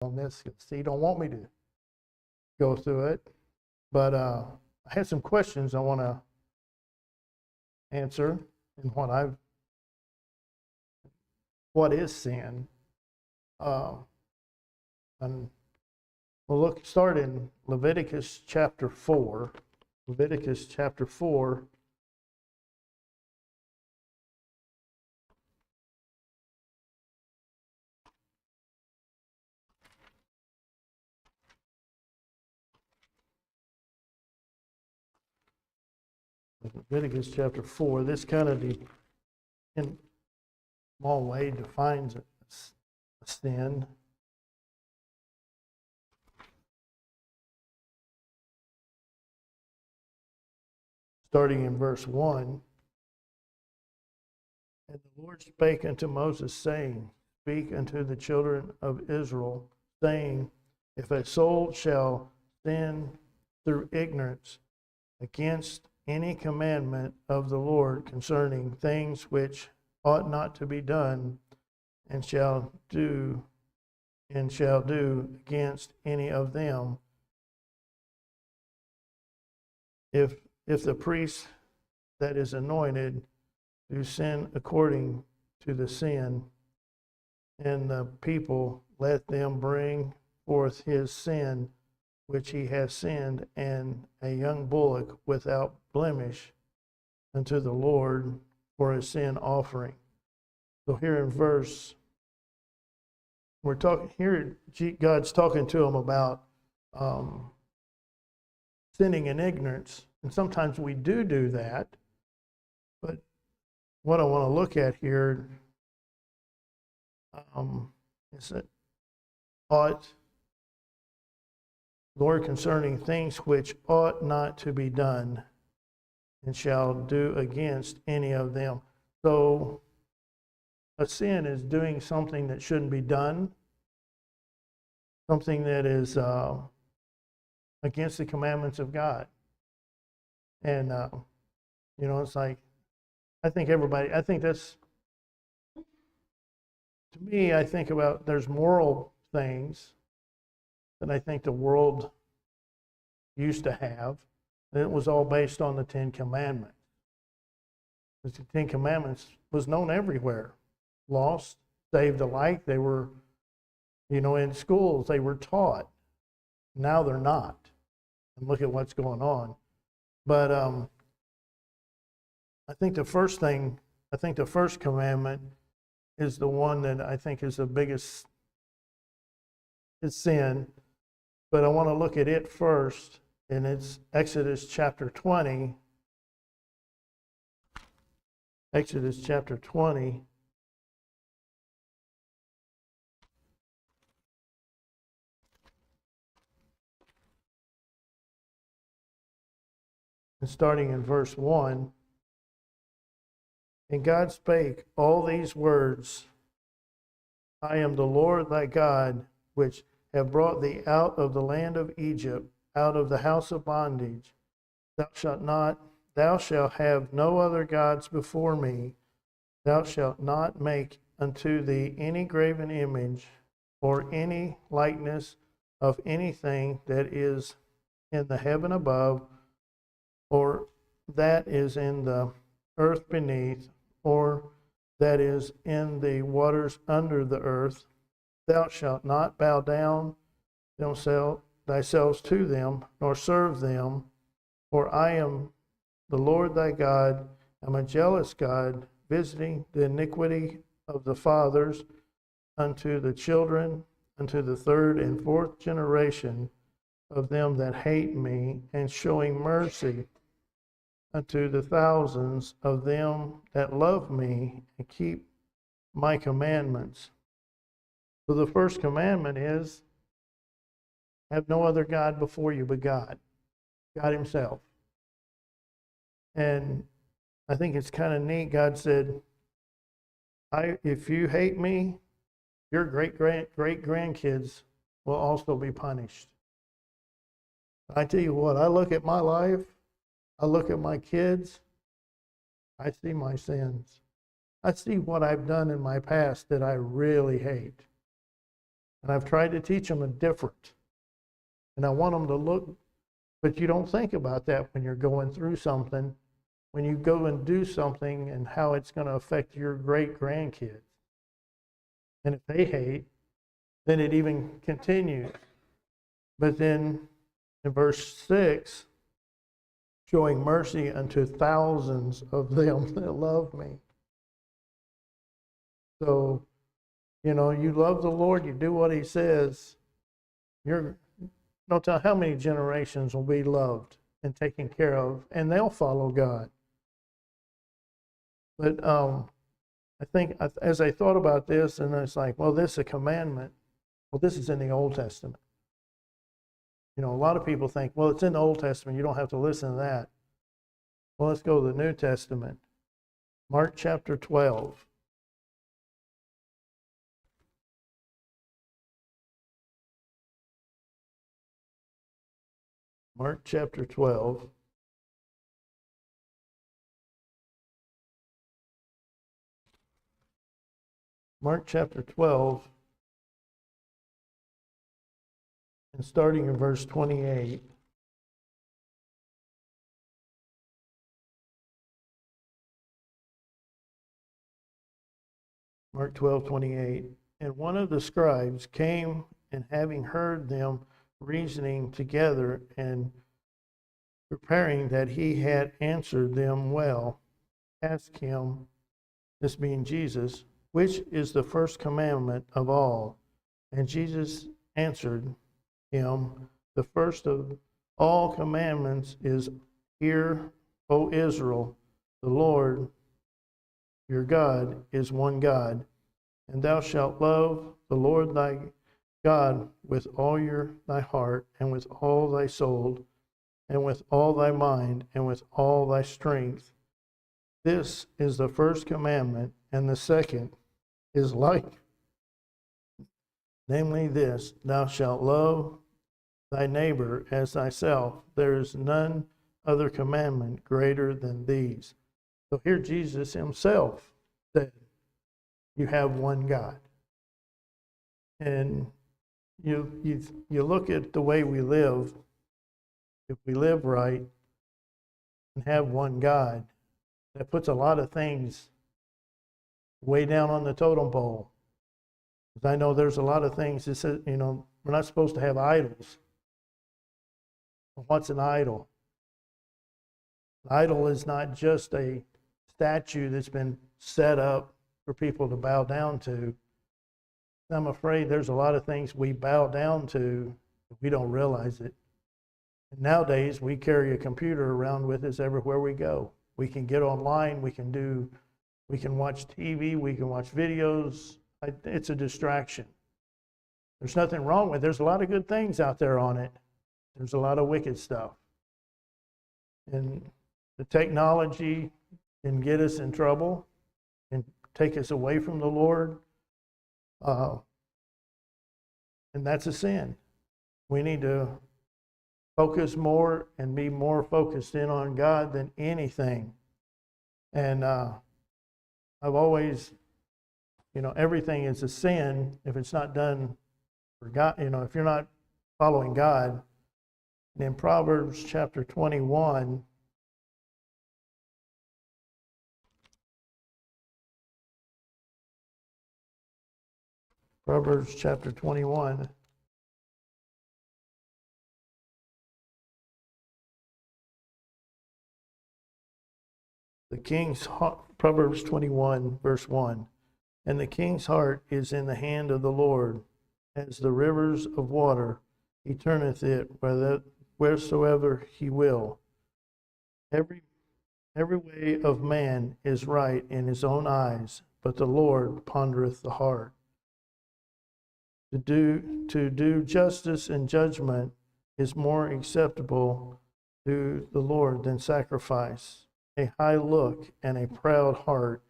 on this because he don't want me to go through it. But I had some questions I want to answer and what is sin? And we'll start in Leviticus chapter 4. Leviticus chapter 4. Leviticus chapter 4, this kind of, in a small way, defines a sin. Starting in verse 1. And the Lord spake unto Moses, saying, Speak unto the children of Israel, saying, If a soul shall sin through ignorance against any commandment of the Lord concerning things which ought not to be done, and shall do against any of them, if the priest that is anointed do sin according to the sin, and the people let them bring forth his sin which he has sinned, and a young bullock without blemish unto the Lord for a sin offering. So here in verse, God's talking to him about sinning in ignorance. And sometimes we do that. But what I want to look at here is that Lord, concerning things which ought not to be done, and shall do against any of them. So a sin is doing something that shouldn't be done, something that is against the commandments of God. And, it's like, I think that's, to me, I think about there's moral things that I think the world used to have, and it was all based on the Ten Commandments. The Ten Commandments was known everywhere. Lost, saved alike, they were, in schools, they were taught. Now they're not. And look at what's going on. But I think the first commandment is the one that I think is the biggest sin. But I want to look at it first, and it's Exodus chapter 20. Exodus chapter 20. And starting in verse 1. And God spake all these words, I am the Lord thy God, which have brought thee out of the land of Egypt, out of the house of bondage. Thou shalt have no other gods before me. Thou shalt not make unto thee any graven image, or any likeness of anything that is in the heaven above, or that is in the earth beneath, or that is in the waters under the earth. Thou shalt not bow down thyself to them, nor serve them, for I am the Lord thy God, am a jealous God, visiting the iniquity of the fathers unto the children, unto the third and fourth generation of them that hate me, and showing mercy unto the thousands of them that love me and keep my commandments. So the first commandment is, have no other God before you but God himself. And I think it's kind of neat. God said, if you hate me, your great grandkids will also be punished. I tell you what, I look at my life, I look at my kids, I see my sins. I see what I've done in my past that I really hate. And I've tried to teach them a different. And I want them to look, but you don't think about that when you're going through something, when you go and do something and how it's going to affect your great grandkids. And if they hate, then it even continues. But then in verse 6, showing mercy unto thousands of them that love me. So, you love the Lord, you do what he says, don't tell how many generations will be loved and taken care of, and they'll follow God. But I think as I thought about this, and it's like, well, this is a commandment. Well, this is in the Old Testament. A lot of people think, well, it's in the Old Testament, you don't have to listen to that. Well, let's go to the New Testament. Mark chapter 12. Mark chapter 12. Mark chapter 12, and starting in verse 28. Mark 12:28. And one of the scribes came, and having heard them reasoning together and preparing that he had answered them well, asked him, this being Jesus, which is the first commandment of all? And Jesus answered him, the first of all commandments is, Hear, O Israel, the Lord your God is one God, and thou shalt love the Lord thy God with all thy heart, and with all thy soul, and with all thy mind, and with all thy strength. This is the first commandment, and the second is like, namely this, thou shalt love thy neighbor as thyself. There is none other commandment greater than these. So here Jesus himself said, you have one God. And you look at the way we live, if we live right and have one God, that puts a lot of things way down on the totem pole. Because I know there's a lot of things that says, we're not supposed to have idols. What's an idol? An idol is not just a statue that's been set up for people to bow down to. I'm afraid there's a lot of things we bow down to, but we don't realize it. And nowadays, we carry a computer around with us everywhere we go. We can get online, we can watch TV, we can watch videos. It's a distraction. There's nothing wrong with it. There's a lot of good things out there on it. There's a lot of wicked stuff. And the technology can get us in trouble and take us away from the Lord. And that's a sin. We need to focus more and be more focused in on God than anything. And I've always, everything is a sin if it's not done for God, if you're not following God. And in Proverbs chapter 21, Proverbs chapter 21. The king's heart, Proverbs 21, verse 1. And the king's heart is in the hand of the Lord, as the rivers of water. He turneth it wheresoever he will. Every way of man is right in his own eyes, but the Lord pondereth the heart. To do justice and judgment is more acceptable to the Lord than sacrifice. A high look and a proud heart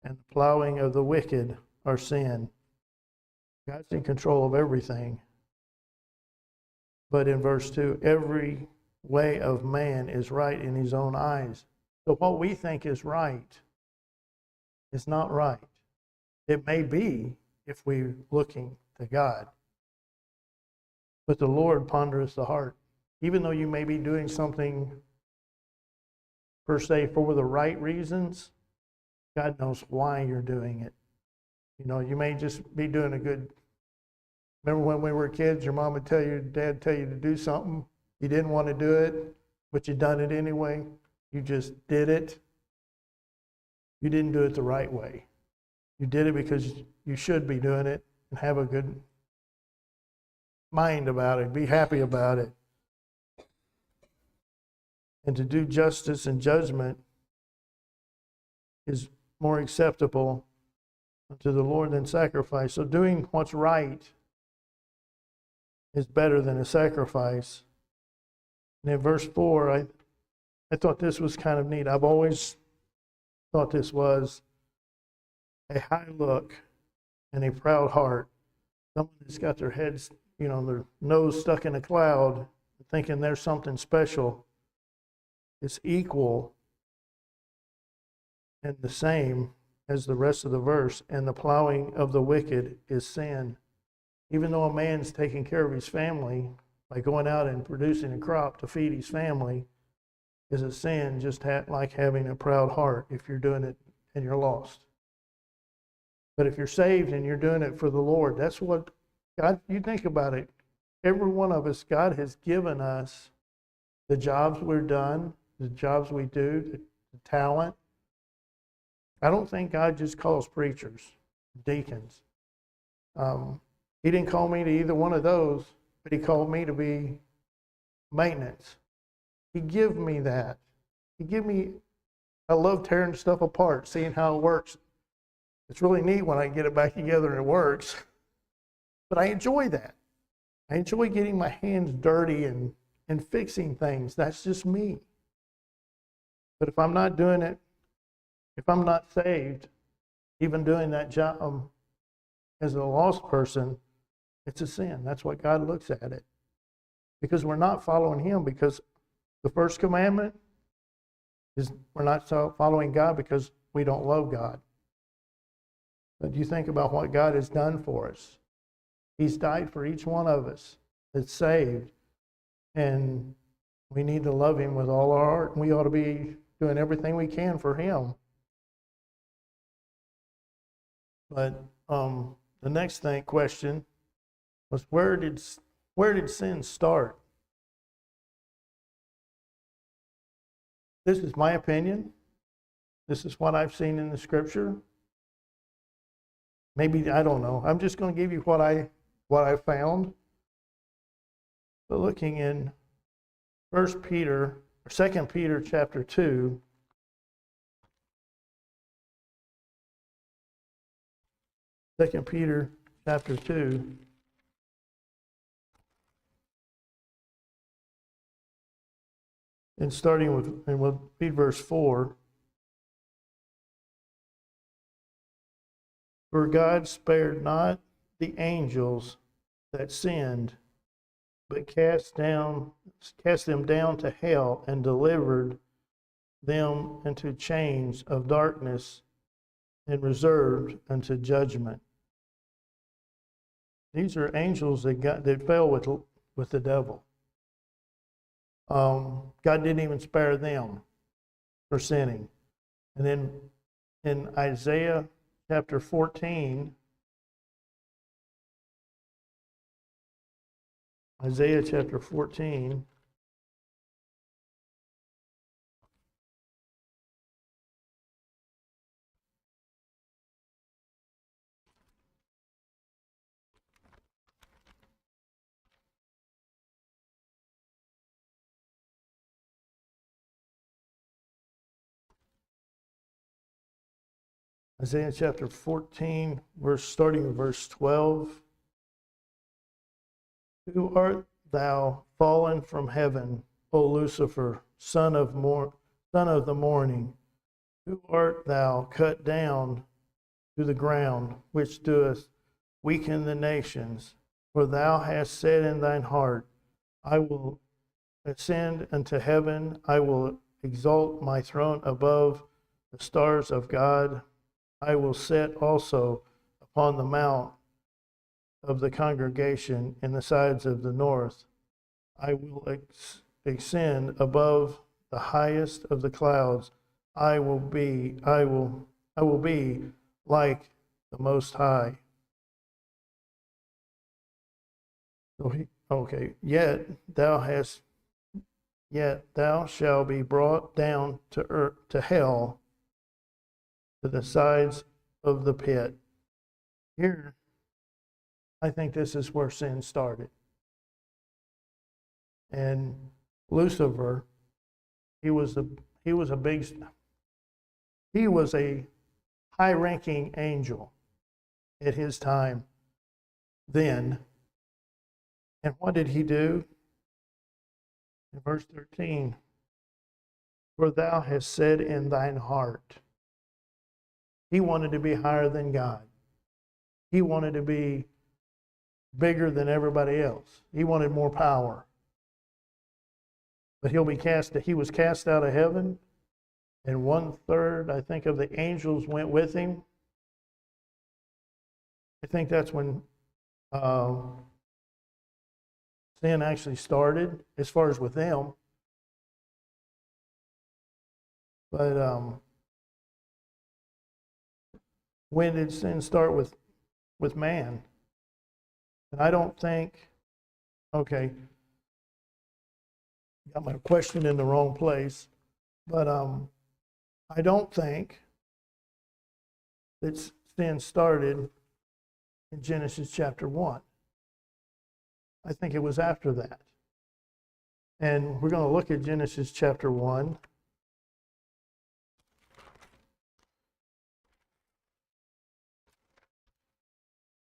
and the plowing of the wicked are sin. God's in control of everything. But in verse 2, every way of man is right in his own eyes. So what we think is right is not right. It may be if we're looking to God. but the Lord pondereth the heart. Even though you may be doing something per se for the right reasons, God knows why you're doing it. You know, you may just be doing a good. Remember when we were kids, your mom would tell you, dad tell you to do something, you didn't want to do it, but you done it anyway. You just did it. You didn't do it the right way. You did it because you should be doing it and have a good mind about it, be happy about it. And to do justice and judgment is more acceptable to the Lord than sacrifice. So doing what's right is better than a sacrifice. And in verse 4, I thought this was kind of neat. I've always thought this was a high look and a proud heart. Someone that's got their heads, you know, their nose stuck in a cloud, thinking there's something special. It's equal and the same as the rest of the verse. And the plowing of the wicked is sin. Even though a man's taking care of his family by going out and producing a crop to feed his family, is a sin, just like having a proud heart if you're doing it and you're lost. But if you're saved and you're doing it for the Lord, that's what God, you think about it. Every one of us, God has given us the jobs we're done, the jobs we do, the talent. I don't think God just calls preachers, deacons. He didn't call me to either one of those, but he called me to be maintenance. He give me that. I love tearing stuff apart, seeing how it works. It's really neat when I get it back together and it works. But I enjoy that. I enjoy getting my hands dirty and fixing things. That's just me. But if I'm not doing it, if I'm not saved, even doing that job as a lost person, it's a sin. That's what God looks at it. Because we're not following him, because the first commandment is we're not following God because we don't love God. But you think about what God has done for us. He's died for each one of us that's saved. And we need to love him with all our heart. And we ought to be doing everything we can for him. But the next question was, where did sin start? This is my opinion. This is what I've seen in the scripture. Maybe, I don't know. I'm just going to give you what I found. But looking in 2 Peter chapter 2, Second Peter chapter 2. And starting with, and we'll read verse 4. For God spared not the angels that sinned, but cast them down to hell and delivered them into chains of darkness and reserved unto judgment. These are angels that fell with the devil. God didn't even spare them for sinning. And then in Isaiah chapter 14, Isaiah chapter 14, Isaiah chapter 14, starting in verse 12. Who art thou fallen from heaven, O Lucifer, son of the morning? Who art thou cut down to the ground, which doeth weaken the nations? For thou hast said in thine heart, I will ascend unto heaven, I will exalt my throne above the stars of God. I will set also upon the mount of the congregation in the sides of the north. I will ascend above the highest of the clouds. I will be like the Most High. Okay, yet thou shalt be brought down to earth, to hell, to the sides of the pit. Here, I think this is where sin started. And Lucifer, he was a high-ranking angel at his time then. And what did he do? In verse 13, for thou hast said in thine heart. He wanted to be higher than God. He wanted to be bigger than everybody else. He wanted more power. But he was cast out of heaven, and 1/3, I think, of the angels went with him. I think that's when sin actually started, as far as with them. But when did sin start with man? And I don't think, okay, got my question in the wrong place, but I don't think that sin started in Genesis chapter 1. I think it was after that. And we're going to look at Genesis chapter 1.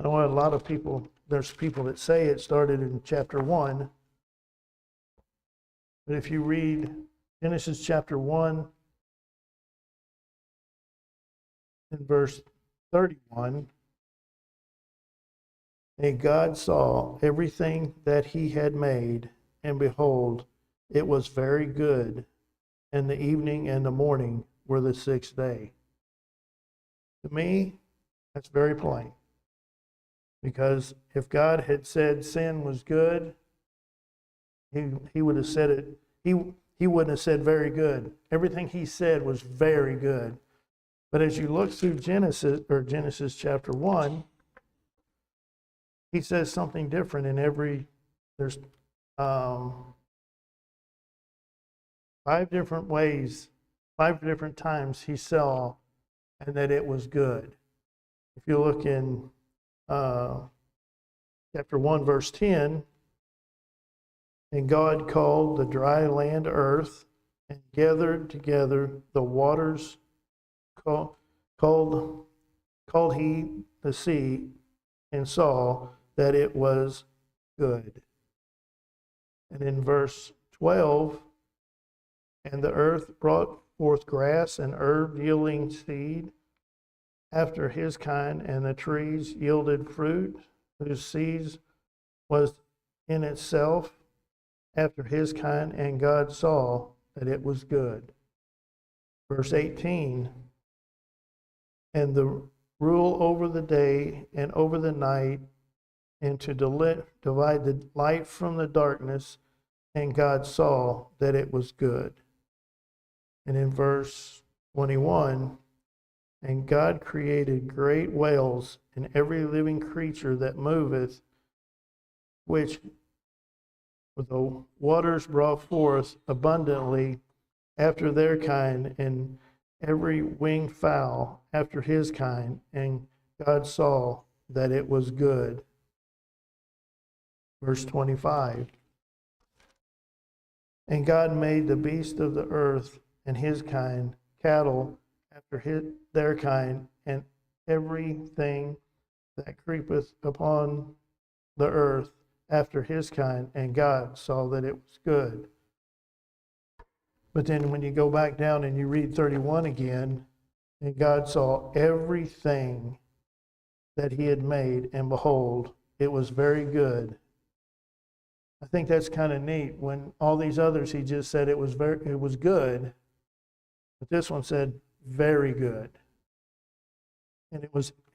I know a lot of people, there's people that say it started in chapter 1. But if you read Genesis chapter 1 in verse 31, and God saw everything that he had made, and behold, it was very good. And the evening and the morning were the sixth day. To me, that's very plain. Because if God had said sin was good, he would have said it. He wouldn't have said very good. Everything he said was very good. But as you look through Genesis chapter 1, he says something different in there's 5 different ways, 5 different times he saw and that it was good. If you look in chapter 1, verse 10, and God called the dry land earth, and gathered together the waters, called he the sea, and saw that it was good. And in verse 12, and the earth brought forth grass and herb yielding seed after his kind, and the trees yielded fruit, whose seed was in itself after his kind, and God saw that it was good. Verse 18, and the rule over the day and over the night, and to divide the light from the darkness, and God saw that it was good. And in verse 21, and God created great whales and every living creature that moveth, which the waters brought forth abundantly after their kind, and every winged fowl after his kind, and God saw that it was good. Verse 25, and God made the beast of the earth and his kind, cattle after their kind, and everything that creepeth upon the earth after his kind, and God saw that it was good. But then when you go back down and you read 31 again, and God saw everything that he had made, and behold, it was very good. I think that's kind of neat. When all these others, he just said it was good, but this one said very good. And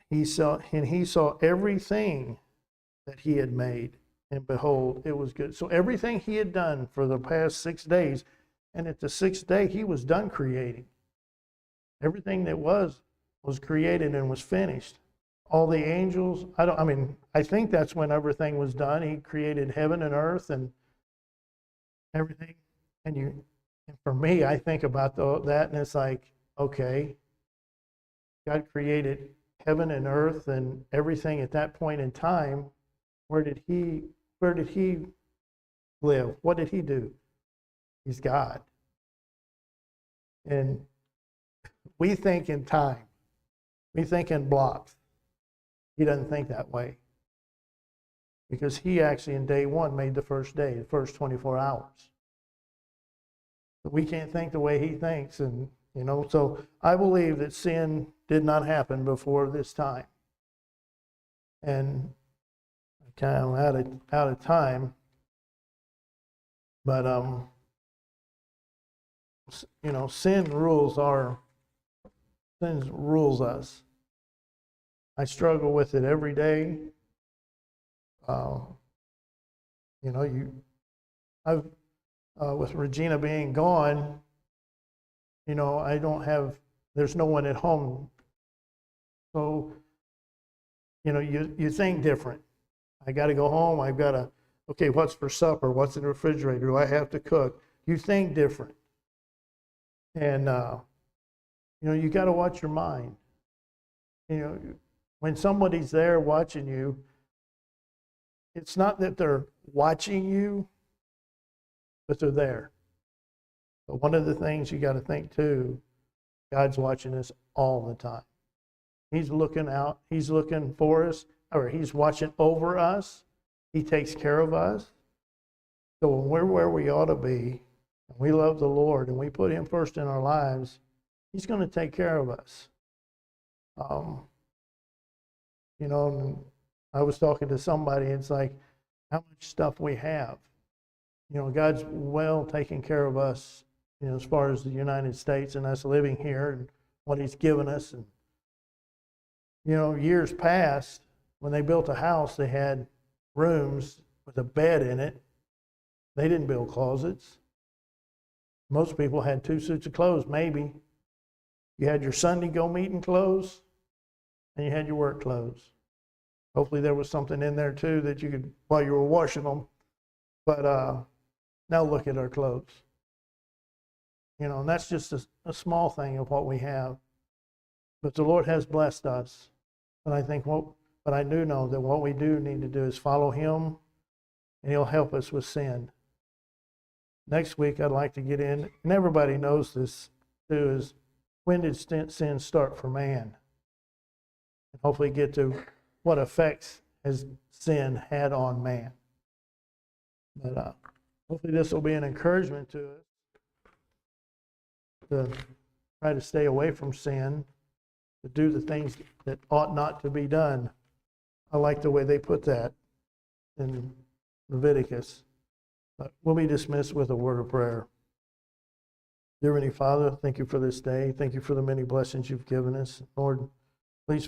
he saw everything that he had made, and behold, it was good. So everything he had done for the past 6 days, and at the sixth day, he was done creating. Everything that was created and was finished. All the angels, I think that's when everything was done. He created heaven and earth and everything. And for me, I think about that, and it's like, okay, God created heaven and earth and everything at that point in time. Where did he live? What did he do? He's God. And we think in time. We think in blocks. He doesn't think that way. Because he actually in day one made the first day, the first 24 hours. But we can't think the way he thinks. And, so I believe that sin did not happen before this time. And I'm kind of out of time. But, sin rules us. I struggle with it every day. With Regina being gone, there's no one at home. So, you think different. I got to go home. Okay, what's for supper? What's in the refrigerator? Do I have to cook? You think different. And, you got to watch your mind. When somebody's there watching you, it's not that they're watching you, but they're there. But one of the things you got to think too, God's watching us all the time. He's looking out. He's looking for us, or he's watching over us. He takes care of us. So when we're where we ought to be, and we love the Lord, and we put him first in our lives, he's going to take care of us. I was talking to somebody, it's like how much stuff we have. God's well taking care of us, as far as the United States and us living here and what he's given us. And, years past, when they built a house, they had rooms with a bed in it. They didn't build closets. Most people had 2 suits of clothes, maybe. You had your Sunday go meeting clothes, and you had your work clothes. Hopefully there was something in there too that you could, while you were washing them. But now look at our clothes. And that's just a small thing of what we have. But the Lord has blessed us. And I think but I do know that what we do need to do is follow him, and he'll help us with sin. Next week I'd like to get in, and everybody knows this too, is when did sin start for man? And hopefully get to what effects has sin had on man. But hopefully this will be an encouragement to us to try to stay away from sin, to do the things that ought not to be done. I like the way they put that in Leviticus. But we'll be dismissed with a word of prayer. Dear Heavenly Father, thank you for this day. Thank you for the many blessings you've given us. Lord,